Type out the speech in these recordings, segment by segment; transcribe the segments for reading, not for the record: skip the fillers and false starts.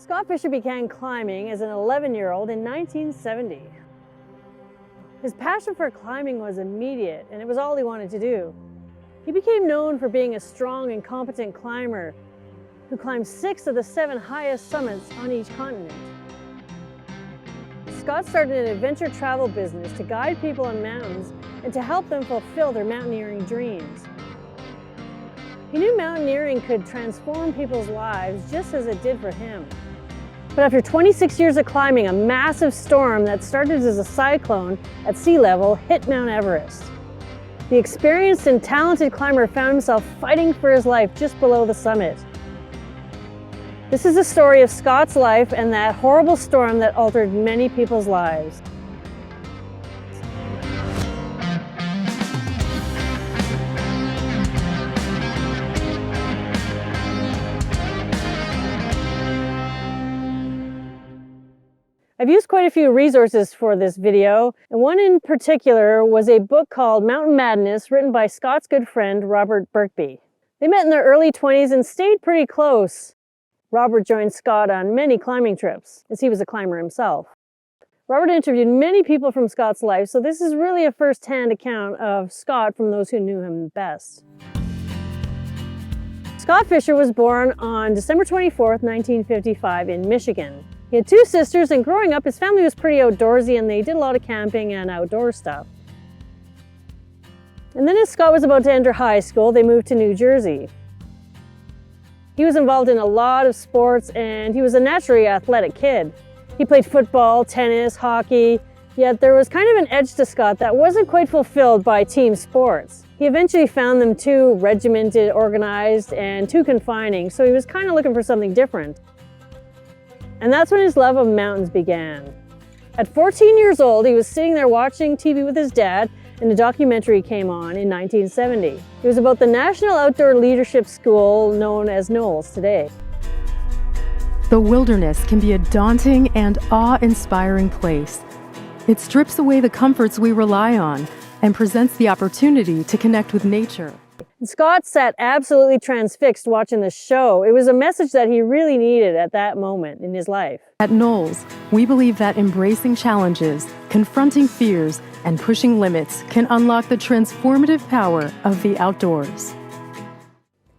Scott Fischer began climbing as an 11-year-old in 1970. His passion for climbing was immediate, and it was all he wanted to do. He became known for being a strong and competent climber who climbed 6 of the 7 highest summits on each continent. Scott started an adventure travel business to guide people on mountains and to help them fulfill their mountaineering dreams. He knew mountaineering could transform people's lives just as it did for him. But after 26 years of climbing, a massive storm that started as a cyclone at sea level hit Mount Everest. The experienced and talented climber found himself fighting for his life just below the summit. This is the story of Scott's life and that horrible storm that altered many people's lives. I've used quite a few resources for this video, and one in particular was a book called Mountain Madness, written by Scott's good friend, Robert Birkby. They met in their early 20s and stayed pretty close. Robert joined Scott on many climbing trips, as he was a climber himself. Robert interviewed many people from Scott's life, so this is really a first-hand account of Scott from those who knew him best. Scott Fischer was born on December 24th, 1955 in Michigan. He had 2 sisters, and growing up, his family was pretty outdoorsy and they did a lot of camping and outdoor stuff. And then as Scott was about to enter high school, they moved to New Jersey. He was involved in a lot of sports and he was a naturally athletic kid. He played football, tennis, hockey, yet there was kind of an edge to Scott that wasn't quite fulfilled by team sports. He eventually found them too regimented, organized, and too confining, so he was kind of looking for something different. And that's when his love of mountains began. At 14 years old, he was sitting there watching TV with his dad, and a documentary came on in 1970. It was about the National Outdoor Leadership School known as NOLS today. The wilderness can be a daunting and awe-inspiring place. It strips away the comforts we rely on and presents the opportunity to connect with nature. Scott sat absolutely transfixed watching the show. It was a message that he really needed at that moment in his life. At NOLS, we believe that embracing challenges, confronting fears, and pushing limits can unlock the transformative power of the outdoors.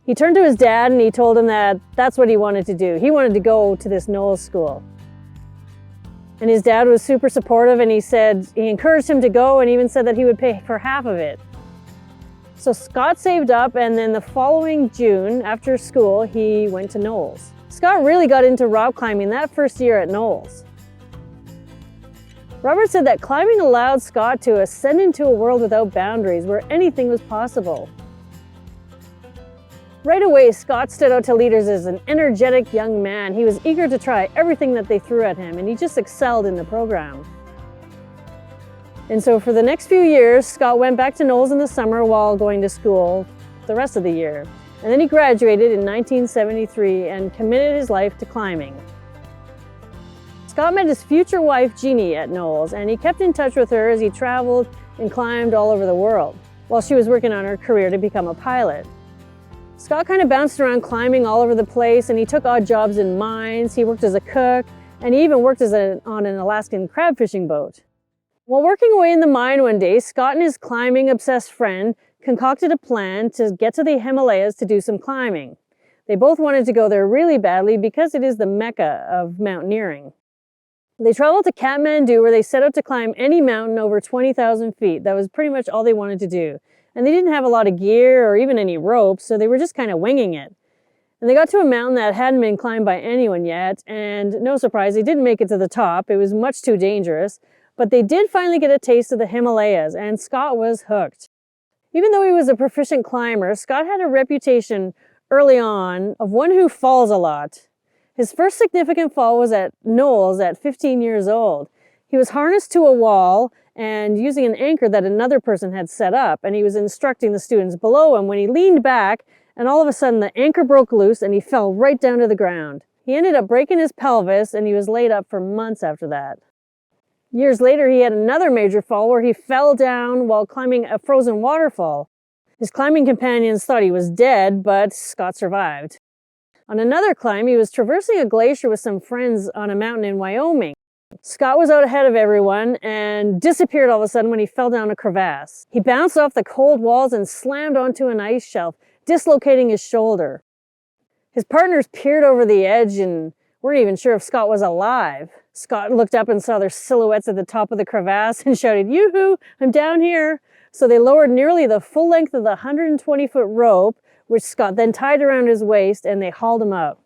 He turned to his dad and he told him that that's what he wanted to do. He wanted to go to this NOLS school. And his dad was super supportive, and he encouraged him to go and even said that he would pay for half of it. So Scott saved up, and then the following June, after school, he went to NOLS. Scott really got into rock climbing that first year at NOLS. Robert said that climbing allowed Scott to ascend into a world without boundaries, where anything was possible. Right away, Scott stood out to leaders as an energetic young man. He was eager to try everything that they threw at him, and he just excelled in the program. And so for the next few years, Scott went back to NOLS in the summer while going to school the rest of the year. And then he graduated in 1973 and committed his life to climbing. Scott met his future wife, Jeannie, at NOLS, and he kept in touch with her as he traveled and climbed all over the world while she was working on her career to become a pilot. Scott kind of bounced around climbing all over the place, and he took odd jobs in mines, he worked as a cook, and he even worked on an Alaskan crab fishing boat. While working away in the mine one day, Scott and his climbing-obsessed friend concocted a plan to get to the Himalayas to do some climbing. They both wanted to go there really badly because it is the mecca of mountaineering. They traveled to Kathmandu, where they set out to climb any mountain over 20,000 feet. That was pretty much all they wanted to do. And they didn't have a lot of gear or even any ropes, so they were just kind of winging it. And they got to a mountain that hadn't been climbed by anyone yet, and no surprise, they didn't make it to the top. It was much too dangerous. But they did finally get a taste of the Himalayas, and Scott was hooked. Even though he was a proficient climber, Scott had a reputation early on of one who falls a lot. His first significant fall was at NOLS at 15 years old. He was harnessed to a wall and using an anchor that another person had set up, and he was instructing the students below him when he leaned back, and all of a sudden the anchor broke loose and he fell right down to the ground. He ended up breaking his pelvis, and he was laid up for months after that. Years later, he had another major fall where he fell down while climbing a frozen waterfall. His climbing companions thought he was dead, but Scott survived. On another climb, he was traversing a glacier with some friends on a mountain in Wyoming. Scott was out ahead of everyone and disappeared all of a sudden when he fell down a crevasse. He bounced off the cold walls and slammed onto an ice shelf, dislocating his shoulder. His partners peered over the edge and weren't even sure if Scott was alive. Scott looked up and saw their silhouettes at the top of the crevasse and shouted, "Yoo-hoo, I'm down here." So they lowered nearly the full length of the 120-foot rope, which Scott then tied around his waist, and they hauled him up.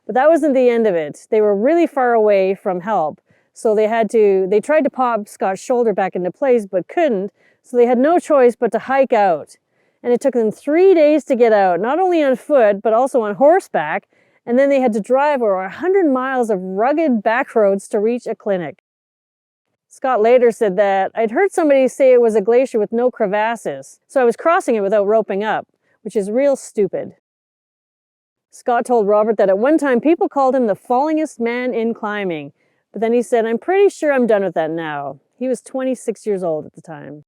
But that wasn't the end of it. They were really far away from help. So they tried to pop Scott's shoulder back into place, but couldn't. So they had no choice but to hike out. And it took them 3 days to get out, not only on foot, but also on horseback. And then they had to drive over 100 miles of rugged back roads to reach a clinic. Scott later said that, "I'd heard somebody say it was a glacier with no crevasses, so I was crossing it without roping up, which is real stupid." Scott told Robert that at one time people called him the Fallingest Man in climbing, but then he said, "I'm pretty sure I'm done with that now." He was 26 years old at the time.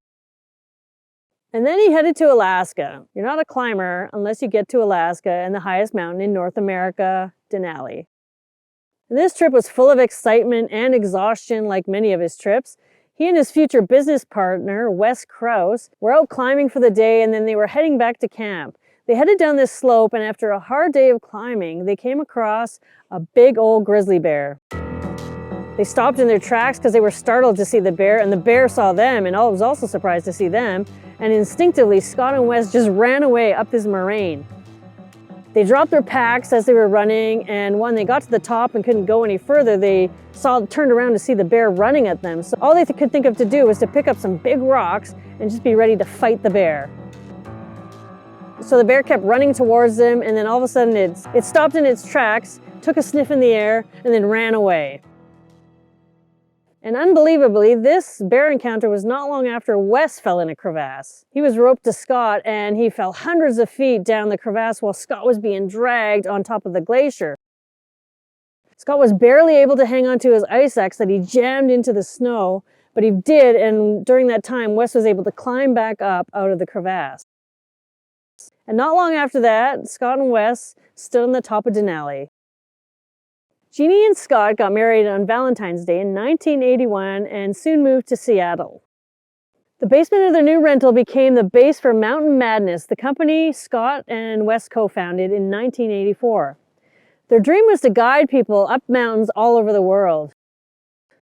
And then he headed to Alaska. You're not a climber unless you get to Alaska and the highest mountain in North America, Denali. And this trip was full of excitement and exhaustion like many of his trips. He and his future business partner, Wes Krause, were out climbing for the day and then they were heading back to camp. They headed down this slope and after a hard day of climbing, they came across a big old grizzly bear. They stopped in their tracks because they were startled to see the bear, and the bear saw them and was also surprised to see them. And instinctively, Scott and Wes just ran away up this moraine. They dropped their packs as they were running, and when they got to the top and couldn't go any further, they turned around to see the bear running at them. So all they could think of to do was to pick up some big rocks and just be ready to fight the bear. So the bear kept running towards them, and then all of a sudden it stopped in its tracks, took a sniff in the air, and then ran away. And unbelievably, this bear encounter was not long after Wes fell in a crevasse. He was roped to Scott and he fell hundreds of feet down the crevasse while Scott was being dragged on top of the glacier. Scott was barely able to hang onto his ice axe that he jammed into the snow, but he did, and during that time, Wes was able to climb back up out of the crevasse. And not long after that, Scott and Wes stood on the top of Denali. Jeannie and Scott got married on Valentine's Day in 1981 and soon moved to Seattle. The basement of their new rental became the base for Mountain Madness, the company Scott and Wes co-founded in 1984. Their dream was to guide people up mountains all over the world.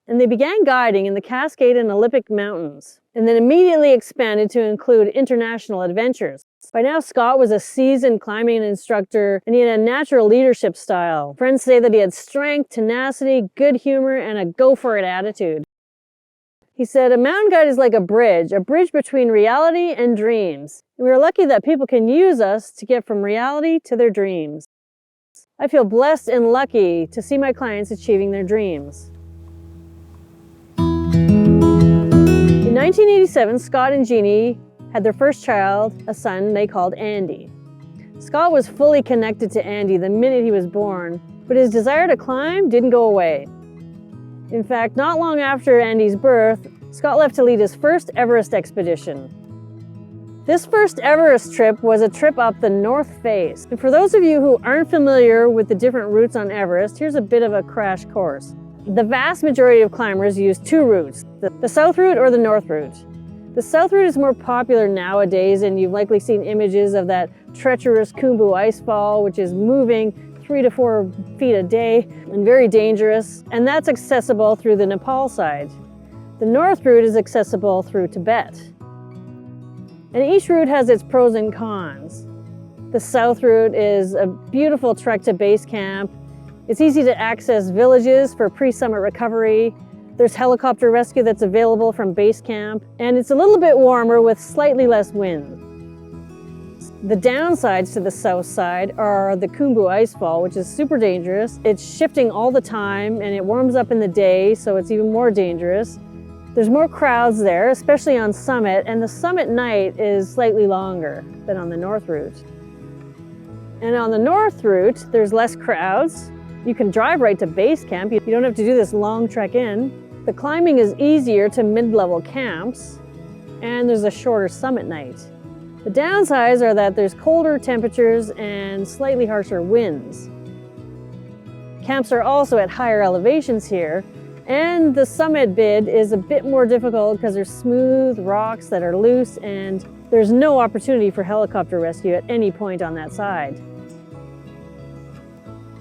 And they began guiding in the Cascade and Olympic Mountains, and then immediately expanded to include international adventures. By now, Scott was a seasoned climbing instructor, and he had a natural leadership style. Friends say that he had strength, tenacity, good humor, and a go-for-it attitude. He said, "A mountain guide is like a bridge between reality and dreams. And we are lucky that people can use us to get from reality to their dreams. I feel blessed and lucky to see my clients achieving their dreams." In 1987, Scott and Jeannie had their first child, a son they called Andy. Scott was fully connected to Andy the minute he was born, but his desire to climb didn't go away. In fact, not long after Andy's birth, Scott left to lead his first Everest expedition. This first Everest trip was a trip up the North Face. And for those of you who aren't familiar with the different routes on Everest, here's a bit of a crash course. The vast majority of climbers use two routes, the south route or the north route. The south route is more popular nowadays, and you've likely seen images of that treacherous Khumbu Icefall, which is moving 3 to 4 feet a day and very dangerous, and that's accessible through the Nepal side. The north route is accessible through Tibet. And each route has its pros and cons. The south route is a beautiful trek to base camp. It's easy to access villages for pre-summit recovery. There's helicopter rescue that's available from base camp, and it's a little bit warmer with slightly less wind. The downsides to the south side are the Khumbu Icefall, which is super dangerous. It's shifting all the time, and it warms up in the day, so it's even more dangerous. There's more crowds there, especially on summit, and the summit night is slightly longer than on the north route. And on the north route, there's less crowds. You can drive right to base camp. You don't have to do this long trek in. The climbing is easier to mid-level camps, and there's a shorter summit night. The downsides are that there's colder temperatures and slightly harsher winds. Camps are also at higher elevations here, and the summit bid is a bit more difficult because there's smooth rocks that are loose and there's no opportunity for helicopter rescue at any point on that side.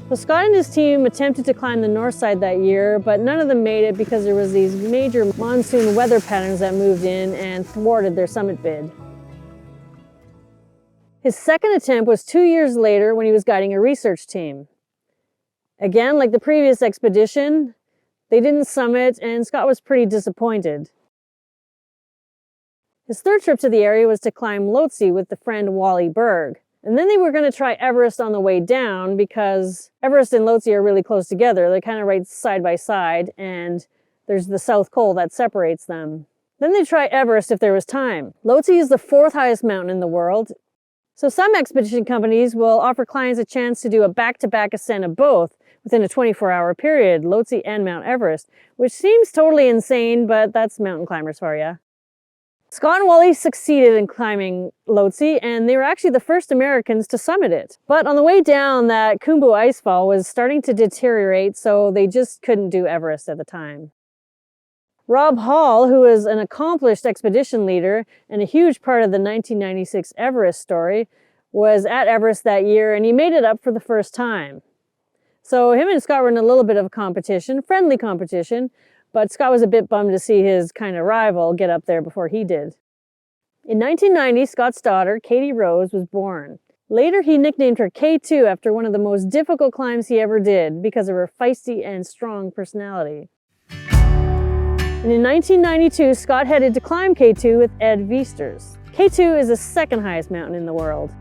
So Scott and his team attempted to climb the north side that year, but none of them made it because there was these major monsoon weather patterns that moved in and thwarted their summit bid. His second attempt was 2 years later when he was guiding a research team. Again, like the previous expedition, they didn't summit and Scott was pretty disappointed. His third trip to the area was to climb Lhotse with the friend Wally Berg. And then they were going to try Everest on the way down because Everest and Lhotse are really close together. They're kind of right side by side and there's the South Col that separates them. Then they'd try Everest if there was time. Lhotse is the 4th highest mountain in the world. So some expedition companies will offer clients a chance to do a back-to-back ascent of both within a 24-hour period, Lhotse and Mount Everest, which seems totally insane, but that's mountain climbers for you. Scott and Wally succeeded in climbing Lhotse, and they were actually the first Americans to summit it. But on the way down, that Khumbu Icefall was starting to deteriorate, so they just couldn't do Everest at the time. Rob Hall, who is an accomplished expedition leader and a huge part of the 1996 Everest story, was at Everest that year, and he made it up for the first time. So him and Scott were in a little bit of a competition, friendly competition, but Scott was a bit bummed to see his kind of rival get up there before he did. In 1990, Scott's daughter, Katie Rose, was born. Later, he nicknamed her K2 after one of the most difficult climbs he ever did because of her feisty and strong personality. And in 1992, Scott headed to climb K2 with Ed Viesturs. K2 is the 2nd highest mountain in the world.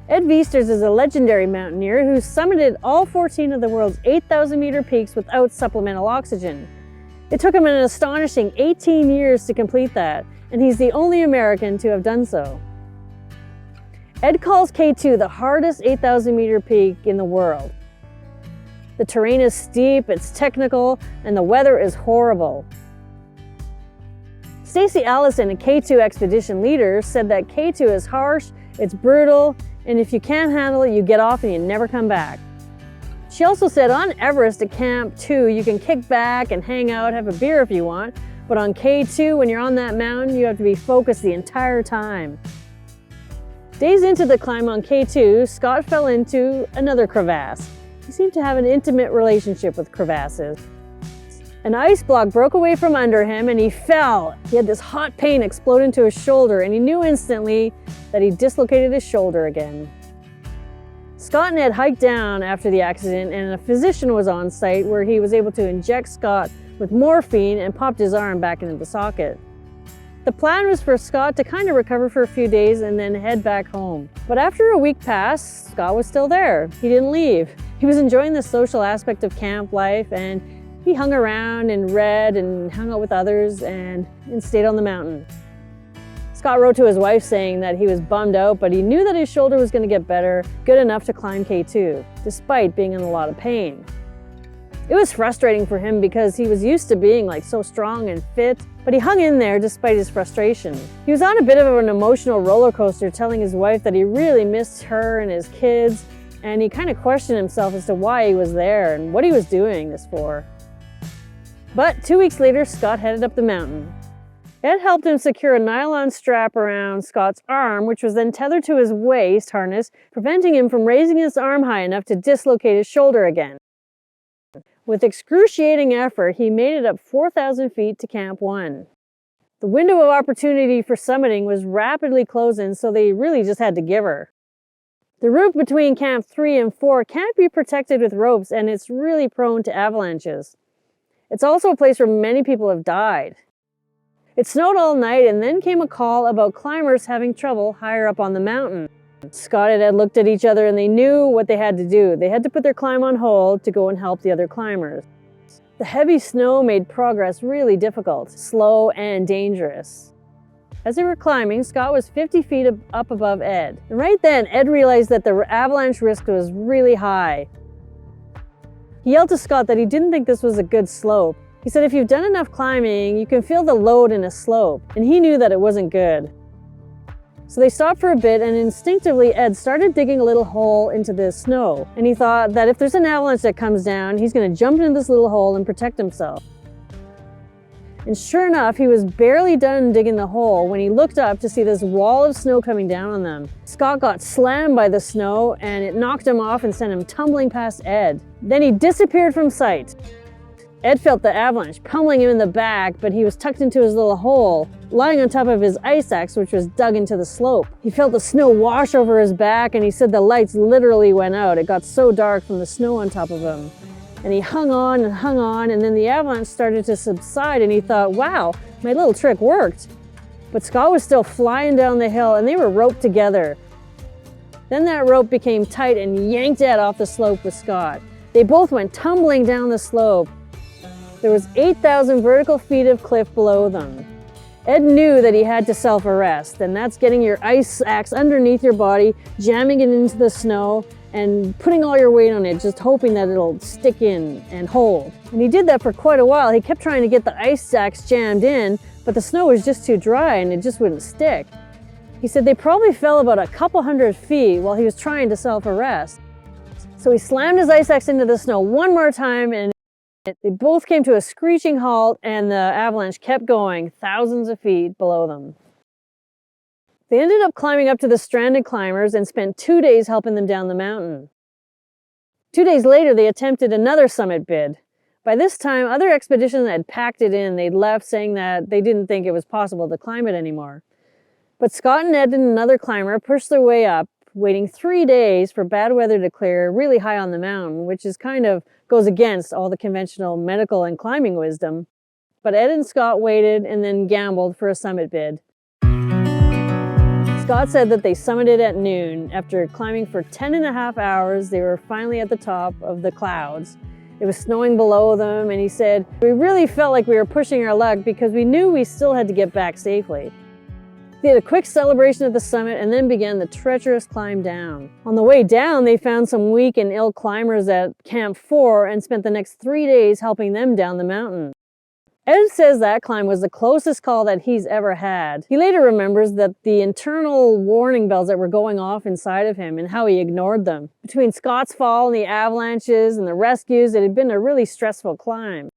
Ed Viesturs is a legendary mountaineer who summited all 14 of the world's 8,000-meter peaks without supplemental oxygen. It took him an astonishing 18 years to complete that, and he's the only American to have done so. Ed calls K2 the hardest 8,000-meter peak in the world. The terrain is steep, it's technical, and the weather is horrible. Stacy Allison, a K2 expedition leader, said that K2 is harsh, it's brutal, and if you can't handle it, you get off and you never come back. She also said on Everest at Camp 2, you can kick back and hang out, have a beer if you want, but on K2, when you're on that mountain, you have to be focused the entire time. Days into the climb on K2, Scott fell into another crevasse. He seemed to have an intimate relationship with crevasses. An ice block broke away from under him and he fell. He had this hot pain explode into his shoulder and he knew instantly that he dislocated his shoulder again. Scott and Ed hiked down after the accident and a physician was on site where he was able to inject Scott with morphine and popped his arm back into the socket. The plan was for Scott to kind of recover for a few days and then head back home. But after a week passed, Scott was still there. He didn't leave. He was enjoying the social aspect of camp life and he hung around and read and hung out with others and stayed on the mountain. Scott wrote to his wife saying that he was bummed out, but he knew that his shoulder was going to get better, good enough to climb K2, despite being in a lot of pain. It was frustrating for him because he was used to being so strong and fit, but he hung in there despite his frustration. He was on a bit of an emotional roller coaster, telling his wife that he really missed her and his kids, and he kind of questioned himself as to why he was there and what he was doing this for. But 2 weeks later, Scott headed up the mountain. Ed helped him secure a nylon strap around Scott's arm, which was then tethered to his waist harness, preventing him from raising his arm high enough to dislocate his shoulder again. With excruciating effort, he made it up 4,000 feet to Camp 1. The window of opportunity for summiting was rapidly closing, so they really just had to give her. The route between Camp 3 and 4 can't be protected with ropes, and it's really prone to avalanches. It's also a place where many people have died. It snowed all night and then came a call about climbers having trouble higher up on the mountain. Scott and Ed looked at each other and they knew what they had to do. They had to put their climb on hold to go and help the other climbers. The heavy snow made progress really difficult, slow and dangerous. As they were climbing, Scott was 50 feet up above Ed. And right then, Ed realized that the avalanche risk was really high. He yelled to Scott that he didn't think this was a good slope. He said if you've done enough climbing, you can feel the load in a slope, and he knew that it wasn't good. So they stopped for a bit, and instinctively Ed started digging a little hole into the snow. And he thought that if there's an avalanche that comes down, he's going to jump into this little hole and protect himself. And sure enough, he was barely done digging the hole when he looked up to see this wall of snow coming down on them. Scott got slammed by the snow, and it knocked him off and sent him tumbling past Ed. Then he disappeared from sight. Ed felt the avalanche pummeling him in the back, but he was tucked into his little hole, lying on top of his ice axe, which was dug into the slope. He felt the snow wash over his back, and he said the lights literally went out. It got so dark from the snow on top of him. And he hung on, and then the avalanche started to subside, and he thought, wow, my little trick worked. But Scott was still flying down the hill, and they were roped together. Then that rope became tight and yanked Ed off the slope with Scott. They both went tumbling down the slope. There was 8,000 vertical feet of cliff below them. Ed knew that he had to self-arrest, and that's getting your ice axe underneath your body, jamming it into the snow, and putting all your weight on it, just hoping that it'll stick in and hold. And he did that for quite a while. He kept trying to get the ice axe jammed in, but the snow was just too dry and it just wouldn't stick. He said they probably fell about a couple hundred feet while he was trying to self-arrest. So he slammed his ice axe into the snow one more time, and they both came to a screeching halt, and the avalanche kept going thousands of feet below them. They ended up climbing up to the stranded climbers and spent 2 days helping them down the mountain. 2 days later, they attempted another summit bid. By this time, other expeditions had packed it in. They'd left saying that they didn't think it was possible to climb it anymore. But Scott and Ed and another climber pushed their way up, waiting 3 days for bad weather to clear really high on the mountain, which is kind of goes against all the conventional medical and climbing wisdom. But Ed and Scott waited and then gambled for a summit bid. Scott said that they summited at noon. After climbing for 10.5 hours, they were finally at the top of the clouds. It was snowing below them, and he said, we really felt like we were pushing our luck because we knew we still had to get back safely. They had a quick celebration at the summit and then began the treacherous climb down. On the way down, they found some weak and ill climbers at Camp 4 and spent the next 3 days helping them down the mountain. Ed says that climb was the closest call that he's ever had. He later remembers that the internal warning bells that were going off inside of him and how he ignored them. Between Scott's fall and the avalanches and the rescues, it had been a really stressful climb.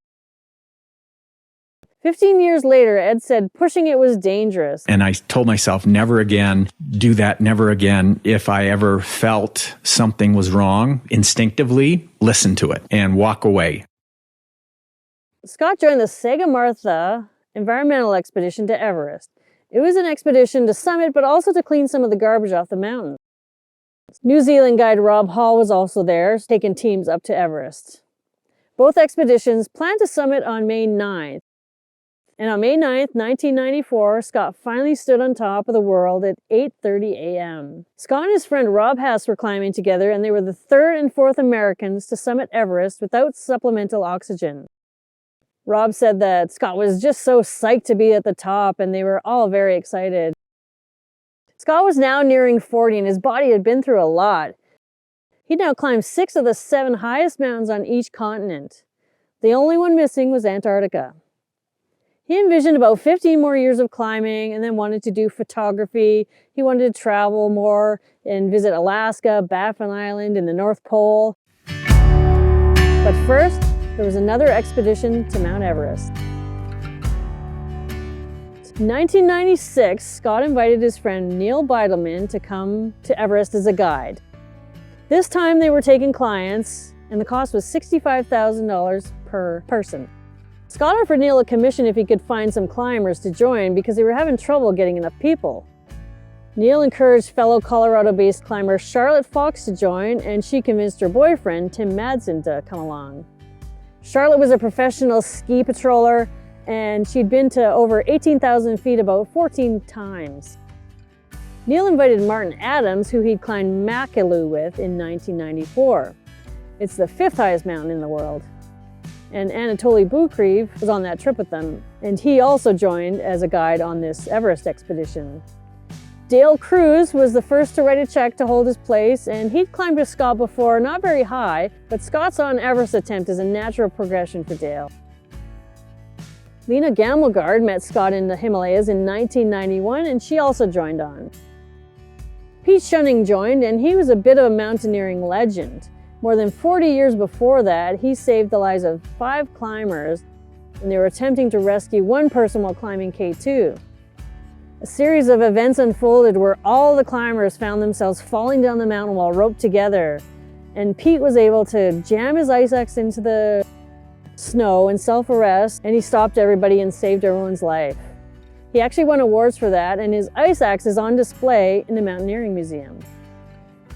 15 years later, Ed said pushing it was dangerous. And I told myself, never again, do that, never again. If I ever felt something was wrong, instinctively listen to it and walk away. Scott joined the Sagarmatha environmental expedition to Everest. It was an expedition to summit, but also to clean some of the garbage off the mountain. New Zealand guide Rob Hall was also there, taking teams up to Everest. Both expeditions planned to summit on May 9th. And on May 9th, 1994, Scott finally stood on top of the world at 8:30 a.m. Scott and his friend Rob Hess were climbing together, and they were the third and fourth Americans to summit Everest without supplemental oxygen. Rob said that Scott was just so psyched to be at the top, and they were all very excited. Scott was now nearing 40, and his body had been through a lot. He'd now climbed 6 of the 7 highest mountains on each continent. The only one missing was Antarctica. He envisioned about 15 more years of climbing and then wanted to do photography. He wanted to travel more and visit Alaska, Baffin Island, and the North Pole. But first, there was another expedition to Mount Everest. In 1996, Scott invited his friend Neil Beidelman to come to Everest as a guide. This time they were taking clients, and the cost was $65,000 per person. Scott offered Neil a commission if he could find some climbers to join because they were having trouble getting enough people. Neil encouraged fellow Colorado-based climber Charlotte Fox to join, and she convinced her boyfriend, Tim Madsen, to come along. Charlotte was a professional ski patroller, and she'd been to over 18,000 feet about 14 times. Neil invited Martin Adams, who he'd climbed Makalu with in 1994. It's the 5th highest mountain in the world. And Anatoly Bukriv was on that trip with them, and he also joined as a guide on this Everest expedition. Dale Cruz was the first to write a check to hold his place, and he'd climbed with Scott before, not very high, but Scott saw an Everest attempt as a natural progression for Dale. Lena Gamelgard met Scott in the Himalayas in 1991, and she also joined on. Pete Shunning joined, and he was a bit of a mountaineering legend. More than 40 years before that, he saved the lives of 5 climbers when they were attempting to rescue one person while climbing K2. A series of events unfolded where all the climbers found themselves falling down the mountain while roped together, and Pete was able to jam his ice axe into the snow in self-arrest, and he stopped everybody and saved everyone's life. He actually won awards for that, and his ice axe is on display in the Mountaineering Museum.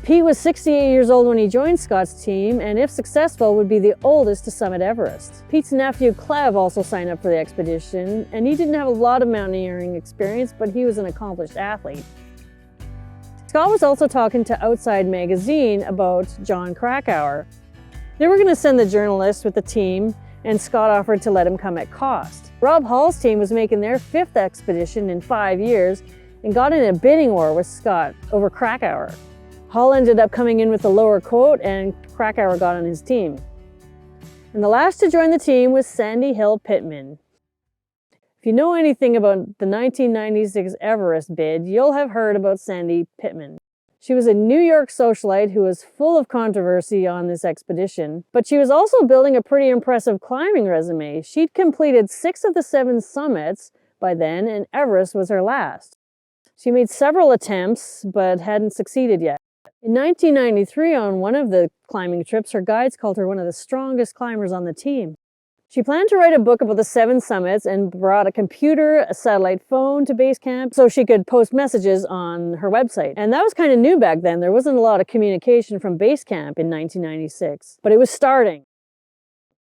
Pete was 68 years old when he joined Scott's team, and if successful, would be the oldest to summit Everest. Pete's nephew Clev also signed up for the expedition, and he didn't have a lot of mountaineering experience, but he was an accomplished athlete. Scott was also talking to Outside Magazine about Jon Krakauer. They were going to send the journalist with the team, and Scott offered to let him come at cost. Rob Hall's team was making their 5th expedition in 5 years and got in a bidding war with Scott over Krakauer. Hall ended up coming in with a lower quote, and Krakauer got on his team. And the last to join the team was Sandy Hill Pittman. If you know anything about the 1996 Everest bid, you'll have heard about Sandy Pittman. She was a New York socialite who was full of controversy on this expedition, but she was also building a pretty impressive climbing resume. She'd completed 6 of the 7 summits by then, and Everest was her last. She made several attempts, but hadn't succeeded yet. In 1993, on one of the climbing trips, her guides called her one of the strongest climbers on the team. She planned to write a book about the 7 summits and brought a computer, a satellite phone to base camp so she could post messages on her website. And that was kind of new back then. There wasn't a lot of communication from base camp in 1996, but it was starting.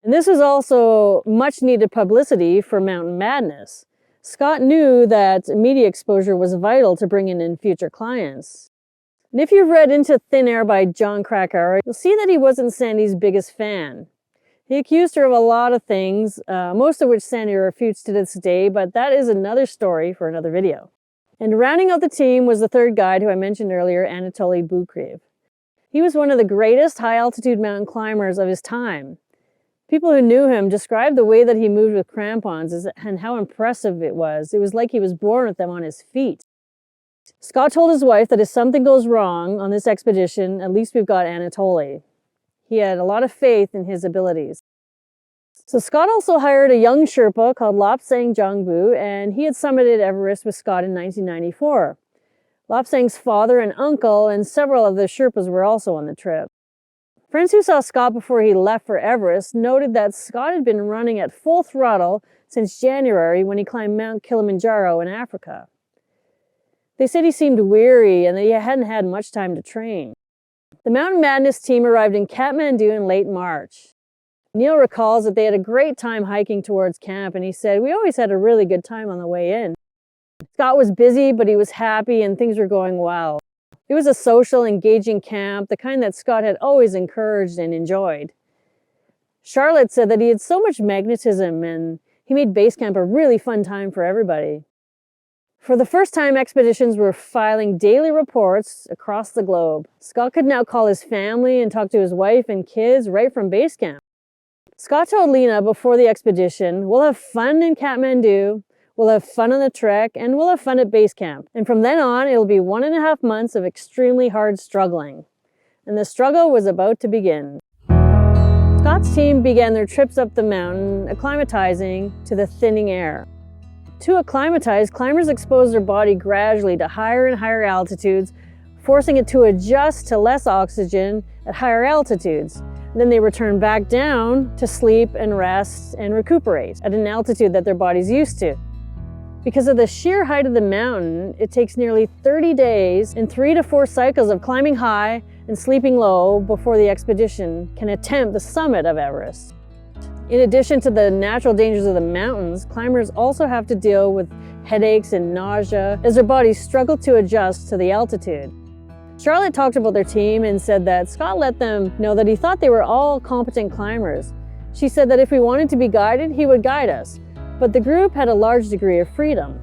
And this was also much needed publicity for Mountain Madness. Scott knew that media exposure was vital to bringing in future clients. And if you've read Into Thin Air by Jon Krakauer, you'll see that he wasn't Sandy's biggest fan. He accused her of a lot of things, most of which Sandy refutes to this day, but that is another story for another video. And rounding out the team was the 3rd guide who I mentioned earlier, Anatoly Bukrev. He was one of the greatest high-altitude mountain climbers of his time. People who knew him described the way that he moved with crampons and how impressive it was. It was like he was born with them on his feet. Scott told his wife that if something goes wrong on this expedition, at least we've got Anatoly. He had a lot of faith in his abilities. So Scott also hired a young Sherpa called Lopsang Jongbu, and he had summited Everest with Scott in 1994. Lopsang's father and uncle and several of the Sherpas were also on the trip. Friends who saw Scott before he left for Everest noted that Scott had been running at full throttle since January when he climbed Mount Kilimanjaro in Africa. They said he seemed weary and that he hadn't had much time to train. The Mountain Madness team arrived in Kathmandu in late March. Neil recalls that they had a great time hiking towards camp, and he said, "We always had a really good time on the way in." Scott was busy, but he was happy and things were going well. It was a social, engaging camp, the kind that Scott had always encouraged and enjoyed. Charlotte said that he had so much magnetism and he made base camp a really fun time for everybody. For the first time, expeditions were filing daily reports across the globe. Scott could now call his family and talk to his wife and kids right from base camp. Scott told Lena before the expedition, "We'll have fun in Kathmandu, we'll have fun on the trek, and we'll have fun at base camp. And from then on, it'll be 1.5 months of extremely hard struggling." And the struggle was about to begin. Scott's team began their trips up the mountain, acclimatizing to the thinning air. To acclimatize, climbers expose their body gradually to higher and higher altitudes, forcing it to adjust to less oxygen at higher altitudes. Then they return back down to sleep and rest and recuperate at an altitude that their body's used to. Because of the sheer height of the mountain, it takes nearly 30 days and 3 to 4 cycles of climbing high and sleeping low before the expedition can attempt the summit of Everest. In addition to the natural dangers of the mountains, climbers also have to deal with headaches and nausea as their bodies struggle to adjust to the altitude. Charlotte talked about their team and said that Scott let them know that he thought they were all competent climbers. She said that if we wanted to be guided, he would guide us, but the group had a large degree of freedom.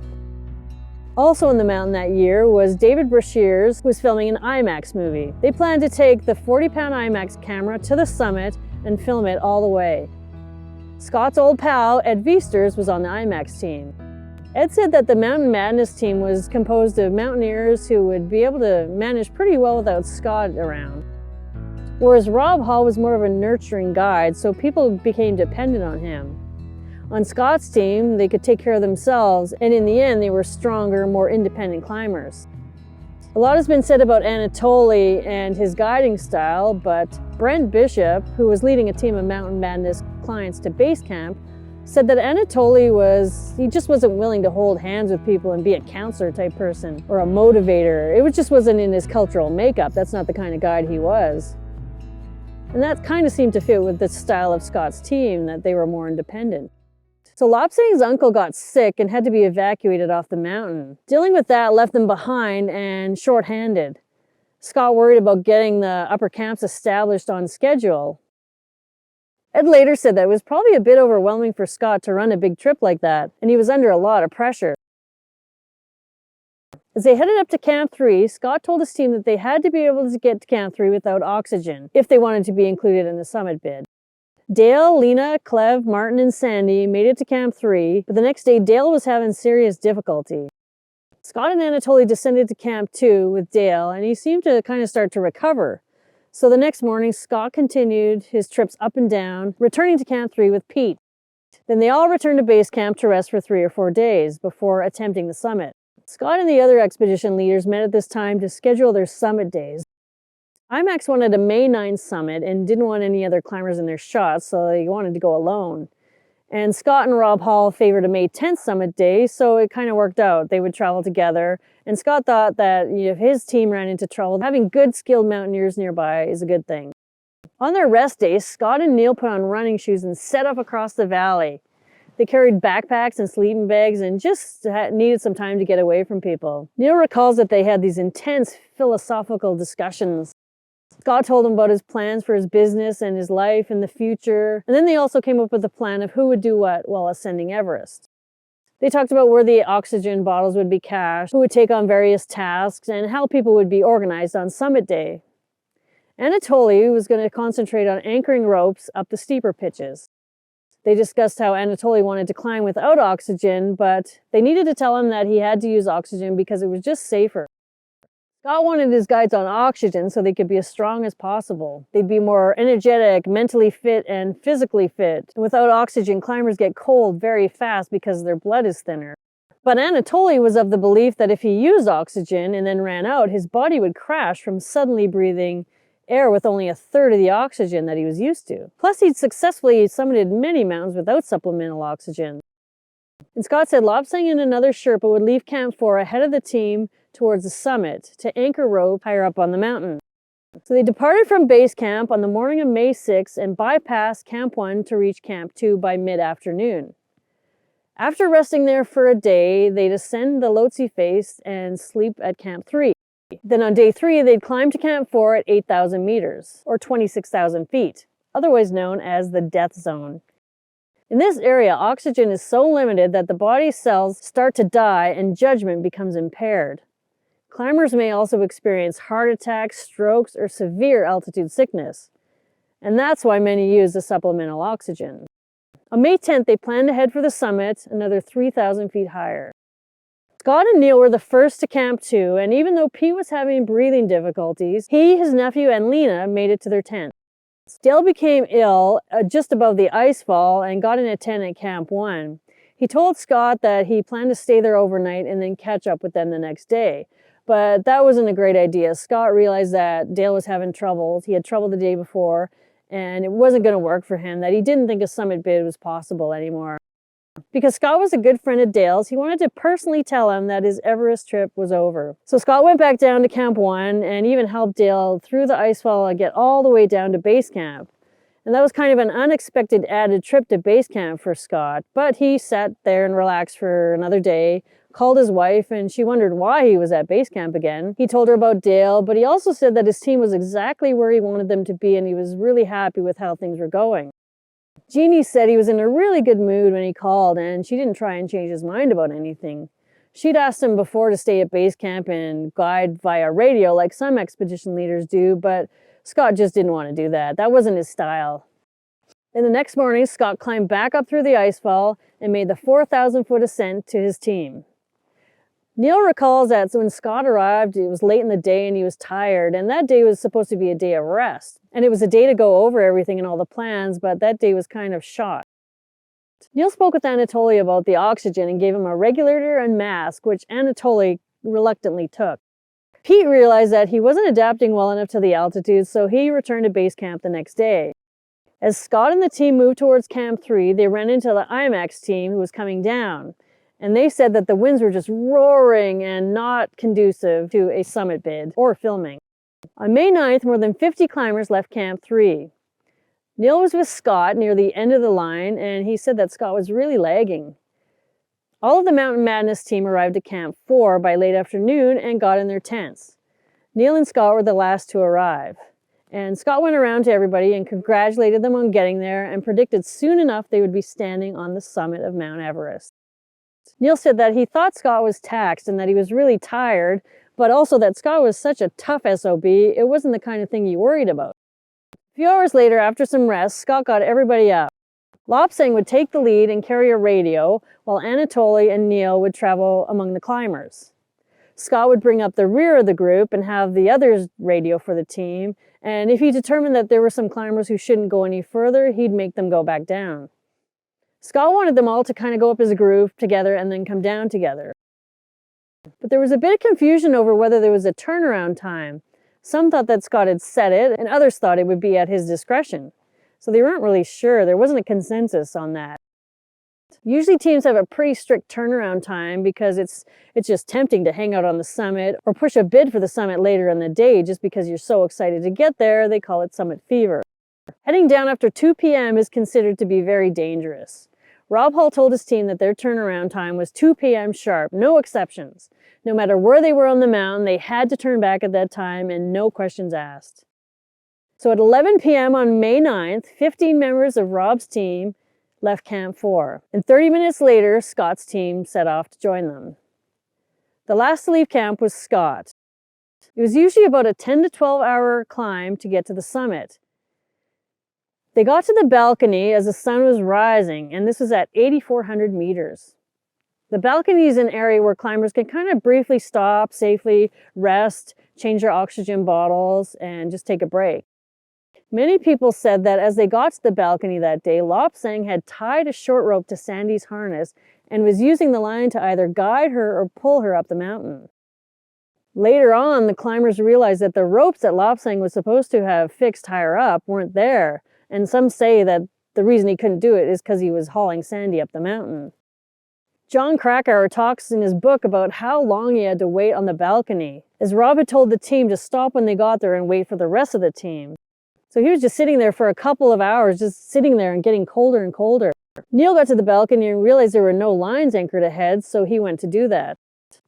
Also in the mountain that year was David Brashears, who was filming an IMAX movie. They planned to take the 40-pound IMAX camera to the summit and film it all the way. Scott's old pal, Ed Viesters, was on the IMAX team. Ed said that the Mountain Madness team was composed of mountaineers who would be able to manage pretty well without Scott around. Whereas Rob Hall was more of a nurturing guide, so people became dependent on him. On Scott's team, they could take care of themselves, and in the end, they were stronger, more independent climbers. A lot has been said about Anatoly and his guiding style, but Brent Bishop, who was leading a team of Mountain Madness clients to base camp, said that Anatoly just wasn't willing to hold hands with people and be a counselor type person or a motivator. It just wasn't in his cultural makeup. That's not the kind of guide he was. And that kind of seemed to fit with the style of Scott's team, that they were more independent. So Lobsang's uncle got sick and had to be evacuated off the mountain. Dealing with that left them behind and short-handed. Scott worried about getting the upper camps established on schedule. Ed later said that it was probably a bit overwhelming for Scott to run a big trip like that, and he was under a lot of pressure. As they headed up to Camp 3, Scott told his team that they had to be able to get to Camp 3 without oxygen if they wanted to be included in the summit bid. Dale, Lena, Clev, Martin, and Sandy made it to Camp 3, but the next day Dale was having serious difficulty. Scott and Anatoly descended to Camp 2 with Dale, and he seemed to kind of start to recover. So the next morning, Scott continued his trips up and down, returning to Camp 3 with Pete. Then they all returned to base camp to rest for 3 or 4 days before attempting the summit. Scott and the other expedition leaders met at this time to schedule their summit days. IMAX wanted a May 9th summit and didn't want any other climbers in their shots, so they wanted to go alone. And Scott and Rob Hall favored a May 10th summit day, so it kind of worked out. They would travel together, and Scott thought that if his team ran into trouble, having good skilled mountaineers nearby is a good thing. On their rest days, Scott and Neil put on running shoes and set off across the valley. They carried backpacks and sleeping bags and just needed some time to get away from people. Neil recalls that they had these intense philosophical discussions. Scott told him about his plans for his business and his life in the future, and then they also came up with a plan of who would do what while ascending Everest. They talked about where the oxygen bottles would be cached, who would take on various tasks, and how people would be organized on summit day. Anatoly was going to concentrate on anchoring ropes up the steeper pitches. They discussed how Anatoly wanted to climb without oxygen, but they needed to tell him that he had to use oxygen because it was just safer. Scott wanted his guides on oxygen so they could be as strong as possible. They'd be more energetic, mentally fit, and physically fit. Without oxygen, climbers get cold very fast because their blood is thinner. But Anatoly was of the belief that if he used oxygen and then ran out, his body would crash from suddenly breathing air with only a third of the oxygen that he was used to. Plus, he'd successfully summited many mountains without supplemental oxygen. And Scott said Lobsang and another Sherpa would leave Camp 4 ahead of the team towards the summit to anchor rope higher up on the mountain. So they departed from base camp on the morning of May 6 and bypassed Camp 1 to reach Camp 2 by mid-afternoon. After resting there for a day, they'd ascend the Lhotse face and sleep at Camp 3. Then on day 3, they'd climb to Camp 4 at 8,000 meters, or 26,000 feet, otherwise known as the death zone. In this area, oxygen is so limited that the body's cells start to die and judgment becomes impaired. Climbers may also experience heart attacks, strokes, or severe altitude sickness. And that's why many use the supplemental oxygen. On May 10th, they planned to head for the summit, another 3,000 feet higher. Scott and Neil were the first to Camp 2, and even though Pete was having breathing difficulties, he, his nephew, and Lena made it to their tent. Dale became ill just above the icefall and got in a tent at Camp 1. He told Scott that he planned to stay there overnight and then catch up with them the next day. But that wasn't a great idea. Scott realized that Dale was having trouble. He had trouble the day before, and it wasn't going to work for him, that he didn't think a summit bid was possible anymore. Because Scott was a good friend of Dale's, he wanted to personally tell him that his Everest trip was over. So Scott went back down to Camp 1 and even helped Dale through the icefall and get all the way down to base camp. And that was kind of an unexpected added trip to base camp for Scott. But he sat there and relaxed for another day, called his wife, and she wondered why he was at base camp again. He told her about Dale, but he also said that his team was exactly where he wanted them to be and he was really happy with how things were going. Jeannie said he was in a really good mood when he called, and she didn't try and change his mind about anything. She'd asked him before to stay at base camp and guide via radio like some expedition leaders do, but Scott just didn't want to do that. That wasn't his style. And the next morning, Scott climbed back up through the icefall and made the 4,000-foot ascent to his team. Neil recalls that when Scott arrived, it was late in the day and he was tired, and that day was supposed to be a day of rest. And it was a day to go over everything and all the plans, but that day was kind of shot. Neil spoke with Anatoly about the oxygen and gave him a regulator and mask, which Anatoly reluctantly took. Pete realized that he wasn't adapting well enough to the altitude, so he returned to base camp the next day. As Scott and the team moved towards Camp 3, they ran into the IMAX team who was coming down, and they said that the winds were just roaring and not conducive to a summit bid or filming. On May 9th, more than 50 climbers left Camp 3. Neil was with Scott near the end of the line, and he said that Scott was really lagging. All of the Mountain Madness team arrived at Camp 4 by late afternoon and got in their tents. Neil and Scott were the last to arrive. And Scott went around to everybody and congratulated them on getting there and predicted soon enough they would be standing on the summit of Mount Everest. Neil said that he thought Scott was taxed and that he was really tired, but also that Scott was such a tough SOB, it wasn't the kind of thing he worried about. A few hours later, after some rest, Scott got everybody up. Lobsang would take the lead and carry a radio, while Anatoly and Neil would travel among the climbers. Scott would bring up the rear of the group and have the others radio for the team, and if he determined that there were some climbers who shouldn't go any further, he'd make them go back down. Scott wanted them all to kind of go up as a group together and then come down together. But there was a bit of confusion over whether there was a turnaround time. Some thought that Scott had set it, and others thought it would be at his discretion. So they weren't really sure. There wasn't a consensus on that. Usually teams have a pretty strict turnaround time because it's just tempting to hang out on the summit or push a bid for the summit later in the day just because you're so excited to get there. They call it summit fever. Heading down after 2 p.m. is considered to be very dangerous. Rob Hall told his team that their turnaround time was 2 p.m. sharp, no exceptions. No matter where they were on the mountain, they had to turn back at that time and no questions asked. So at 11 p.m. on May 9th, 15 members of Rob's team left Camp 4, and 30 minutes later, Scott's team set off to join them. The last to leave camp was Scott. It was usually about a 10 to 12 hour climb to get to the summit. They got to the balcony as the sun was rising, and this was at 8,400 meters. The balcony is an area where climbers can kind of briefly stop, safely rest, change their oxygen bottles, and just take a break. Many people said that as they got to the balcony that day, Lobsang had tied a short rope to Sandy's harness and was using the line to either guide her or pull her up the mountain. Later on, the climbers realized that the ropes that Lobsang was supposed to have fixed higher up weren't there, and some say that the reason he couldn't do it is because he was hauling Sandy up the mountain. John Krakauer talks in his book about how long he had to wait on the balcony, as Rob had told the team to stop when they got there and wait for the rest of the team. So he was just sitting there for a couple of hours, just sitting there and getting colder and colder. Neil got to the balcony and realized there were no lines anchored ahead, so he went to do that.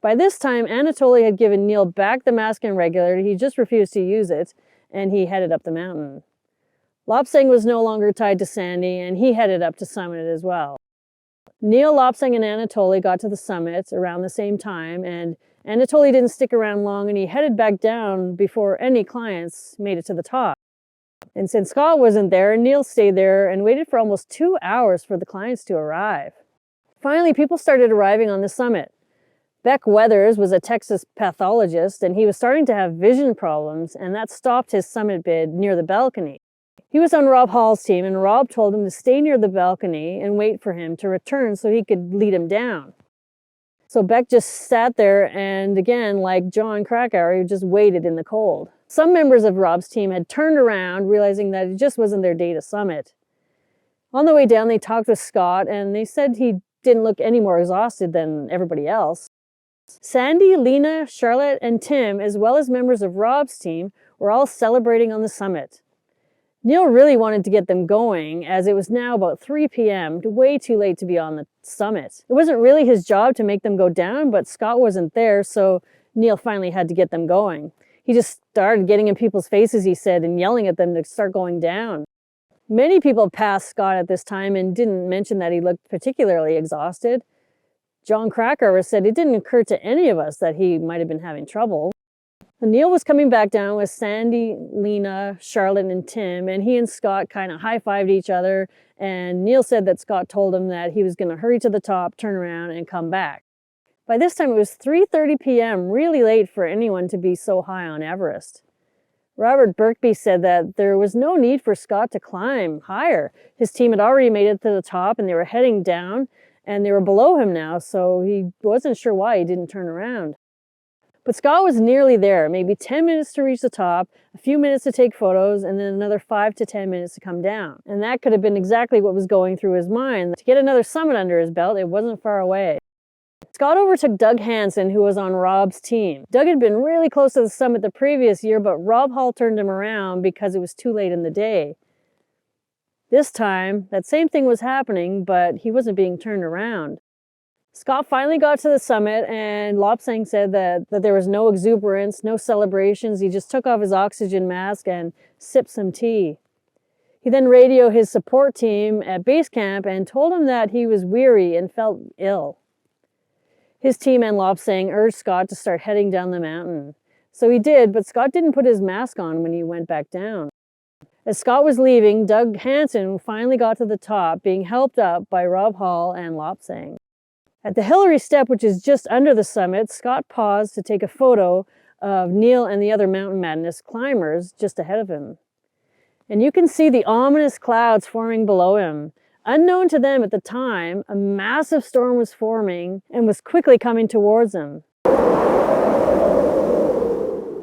By this time, Anatoly had given Neil back the mask and regulator. He just refused to use it, and he headed up the mountain. Lobsang was no longer tied to Sandy, and he headed up to summit as well. Neil, Lobsang, and Anatoly got to the summit around the same time, and Anatoly didn't stick around long, and he headed back down before any clients made it to the top. And since Scott wasn't there, Neil stayed there and waited for almost 2 hours for the clients to arrive. Finally, people started arriving on the summit. Beck Weathers was a Texas pathologist, and he was starting to have vision problems, and that stopped his summit bid near the balcony. He was on Rob Hall's team, and Rob told him to stay near the balcony and wait for him to return so he could lead him down. So Beck just sat there and, again, like John Krakauer, he just waited in the cold. Some members of Rob's team had turned around, realizing that it just wasn't their day to summit. On the way down, they talked with Scott, and they said he didn't look any more exhausted than everybody else. Sandy, Lena, Charlotte, and Tim, as well as members of Rob's team, were all celebrating on the summit. Neil really wanted to get them going, as it was now about 3 p.m., way too late to be on the summit. It wasn't really his job to make them go down, but Scott wasn't there, so Neil finally had to get them going. He just started getting in people's faces, he said, and yelling at them to start going down. Many people passed Scott at this time and didn't mention that he looked particularly exhausted. John Krakauer said it didn't occur to any of us that he might have been having trouble. Neil was coming back down with Sandy, Lena, Charlotte, and Tim, and he and Scott kind of high-fived each other, and Neil said that Scott told him that he was going to hurry to the top, turn around, and come back. By this time, it was 3:30 p.m., really late for anyone to be so high on Everest. Robert Birkby said that there was no need for Scott to climb higher. His team had already made it to the top, and they were heading down, and they were below him now, so he wasn't sure why he didn't turn around. But Scott was nearly there, maybe 10 minutes to reach the top, a few minutes to take photos, and then another 5 to 10 minutes to come down. And that could have been exactly what was going through his mind. To get another summit under his belt, it wasn't far away. Scott overtook Doug Hansen, who was on Rob's team. Doug had been really close to the summit the previous year, but Rob Hall turned him around because it was too late in the day. This time, that same thing was happening, but he wasn't being turned around. Scott finally got to the summit, and Lobsang said that there was no exuberance, no celebrations. He just took off his oxygen mask and sipped some tea. He then radioed his support team at base camp and told them that he was weary and felt ill. His team and Lobsang urged Scott to start heading down the mountain. So he did, but Scott didn't put his mask on when he went back down. As Scott was leaving, Doug Hansen finally got to the top, being helped up by Rob Hall and Lobsang. At the Hillary Step, which is just under the summit, Scott paused to take a photo of Neil and the other Mountain Madness climbers just ahead of him. And you can see the ominous clouds forming below him. Unknown to them at the time, a massive storm was forming and was quickly coming towards them.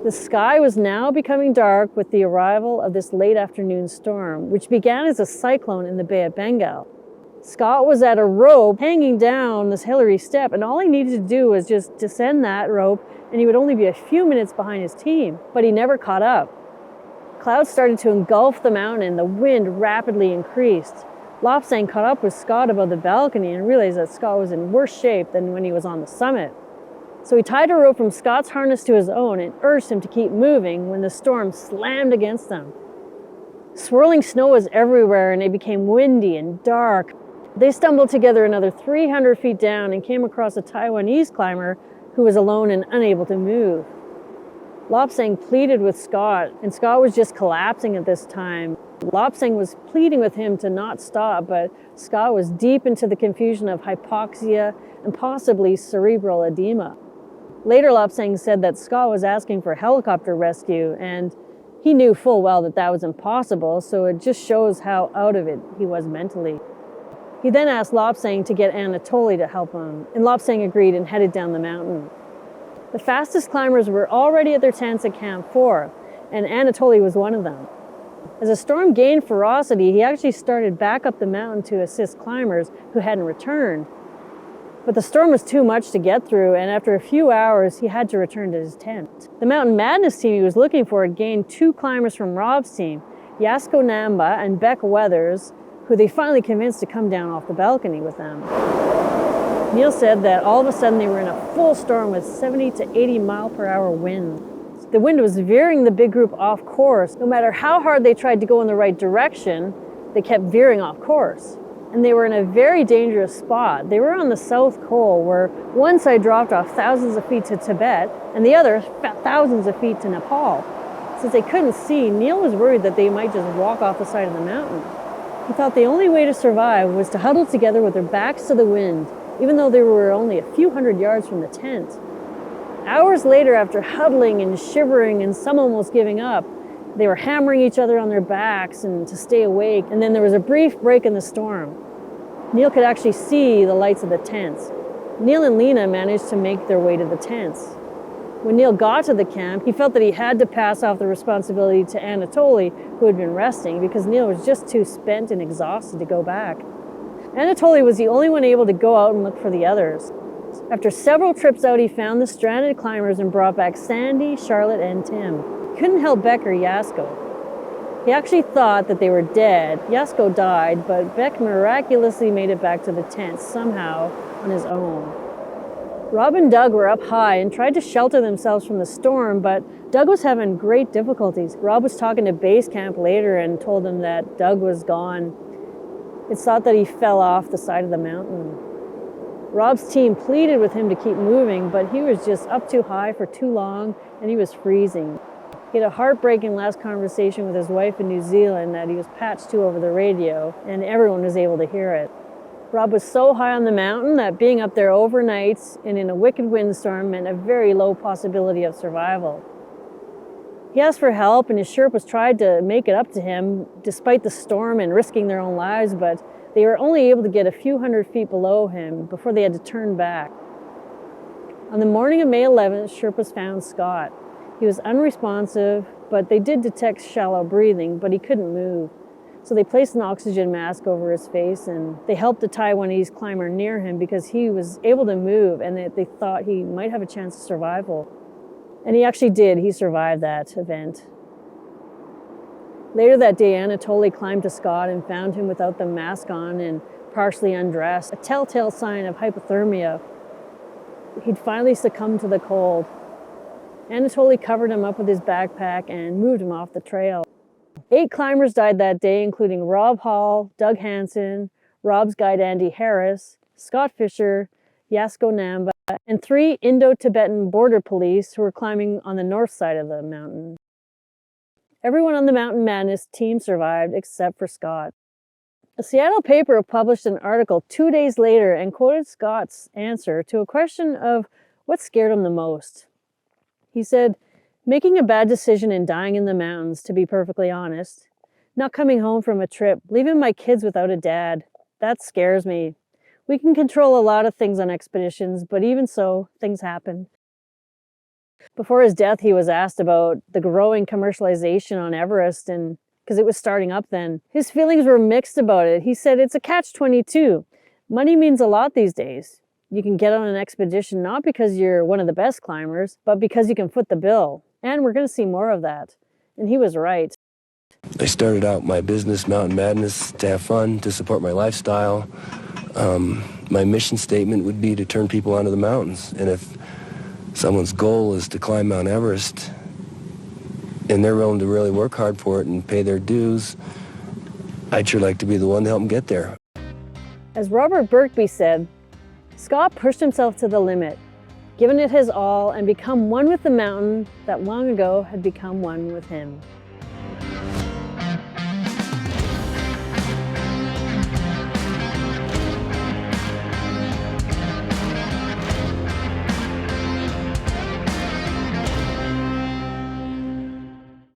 The sky was now becoming dark with the arrival of this late afternoon storm, which began as a cyclone in the Bay of Bengal. Scott was at a rope hanging down this Hillary Step, and all he needed to do was just descend that rope, and he would only be a few minutes behind his team, but he never caught up. Clouds started to engulf the mountain, and the wind rapidly increased. Lobsang caught up with Scott above the balcony and realized that Scott was in worse shape than when he was on the summit. So he tied a rope from Scott's harness to his own and urged him to keep moving when the storm slammed against them. Swirling snow was everywhere, and it became windy and dark. They stumbled together another 300 feet down and came across a Taiwanese climber who was alone and unable to move. Lobsang pleaded with Scott, and Scott was just collapsing at this time. Lobsang was pleading with him to not stop, but Scott was deep into the confusion of hypoxia and possibly cerebral edema. Later, Lobsang said that Scott was asking for helicopter rescue, and he knew full well that that was impossible, so it just shows how out of it he was mentally. He then asked Lobsang to get Anatoly to help him, and Lobsang agreed and headed down the mountain. The fastest climbers were already at their tents at Camp 4, and Anatoly was one of them. As the storm gained ferocity, he actually started back up the mountain to assist climbers who hadn't returned. But the storm was too much to get through, and after a few hours, he had to return to his tent. The Mountain Madness team he was looking for had gained 2 climbers from Rob's team, Yasko Namba and Beck Weathers, who they finally convinced to come down off the balcony with them. Neil said that all of a sudden they were in a full storm with 70 to 80 mile per hour wind. The wind was veering the big group off course. No matter how hard they tried to go in the right direction, they kept veering off course. And they were in a very dangerous spot. They were on the South Col, where one side dropped off thousands of feet to Tibet, and the other thousands of feet to Nepal. Since they couldn't see, Neil was worried that they might just walk off the side of the mountain. He thought the only way to survive was to huddle together with their backs to the wind, even though they were only a few hundred yards from the tent. Hours later, after huddling and shivering and some almost giving up, they were hammering each other on their backs and to stay awake, and then there was a brief break in the storm. Neil could actually see the lights of the tents. Neil and Lena managed to make their way to the tents. When Neil got to the camp, he felt that he had to pass off the responsibility to Anatoly, who had been resting, because Neil was just too spent and exhausted to go back. Anatoly was the only one able to go out and look for the others. After several trips out, he found the stranded climbers and brought back Sandy, Charlotte, and Tim. He couldn't help Beck or Yasko. He actually thought that they were dead. Yasko died, but Beck miraculously made it back to the tent somehow on his own. Rob and Doug were up high and tried to shelter themselves from the storm, but Doug was having great difficulties. Rob was talking to base camp later and told them that Doug was gone. It's thought that he fell off the side of the mountain. Rob's team pleaded with him to keep moving, but he was just up too high for too long and he was freezing. He had a heartbreaking last conversation with his wife in New Zealand that he was patched to over the radio, and everyone was able to hear it. Rob was so high on the mountain that being up there overnight and in a wicked windstorm meant a very low possibility of survival. He asked for help, and his Sherpas tried to make it up to him despite the storm and risking their own lives, but they were only able to get a few hundred feet below him before they had to turn back. On the morning of May 11th, Sherpas found Scott. He was unresponsive, but they did detect shallow breathing, but he couldn't move. So they placed an oxygen mask over his face, and they helped to tie one of these climbers near him because he was able to move and they thought he might have a chance of survival. And he actually did. He survived that event. Later that day, Anatoly climbed to Scott and found him without the mask on and partially undressed, a telltale sign of hypothermia. He'd finally succumbed to the cold. Anatoly covered him up with his backpack and moved him off the trail. 8 climbers died that day, including Rob Hall, Doug Hansen, Rob's guide Andy Harris, Scott Fischer, Yasko Namba, and 3 Indo-Tibetan border police who were climbing on the north side of the mountain. Everyone on the Mountain Madness team survived except for Scott. A Seattle paper published an article 2 days later and quoted Scott's answer to a question of what scared him the most. He said, "Making a bad decision and dying in the mountains, to be perfectly honest. Not coming home from a trip, leaving my kids without a dad. That scares me. We can control a lot of things on expeditions, but even so, things happen." Before his death, he was asked about the growing commercialization on Everest, and because it was starting up then. His feelings were mixed about it. He said, "It's a catch-22. Money means a lot these days. You can get on an expedition not because you're one of the best climbers, but because you can foot the bill. And we're going to see more of that." And he was right. I started out my business, Mountain Madness, to have fun, to support my lifestyle. My mission statement would be to turn people onto the mountains. And if someone's goal is to climb Mount Everest, and they're willing to really work hard for it and pay their dues, I'd sure like to be the one to help them get there. As Robert Birkby said, Scott pushed himself to the limit, given it his all, and become one with the mountain that long ago had become one with him.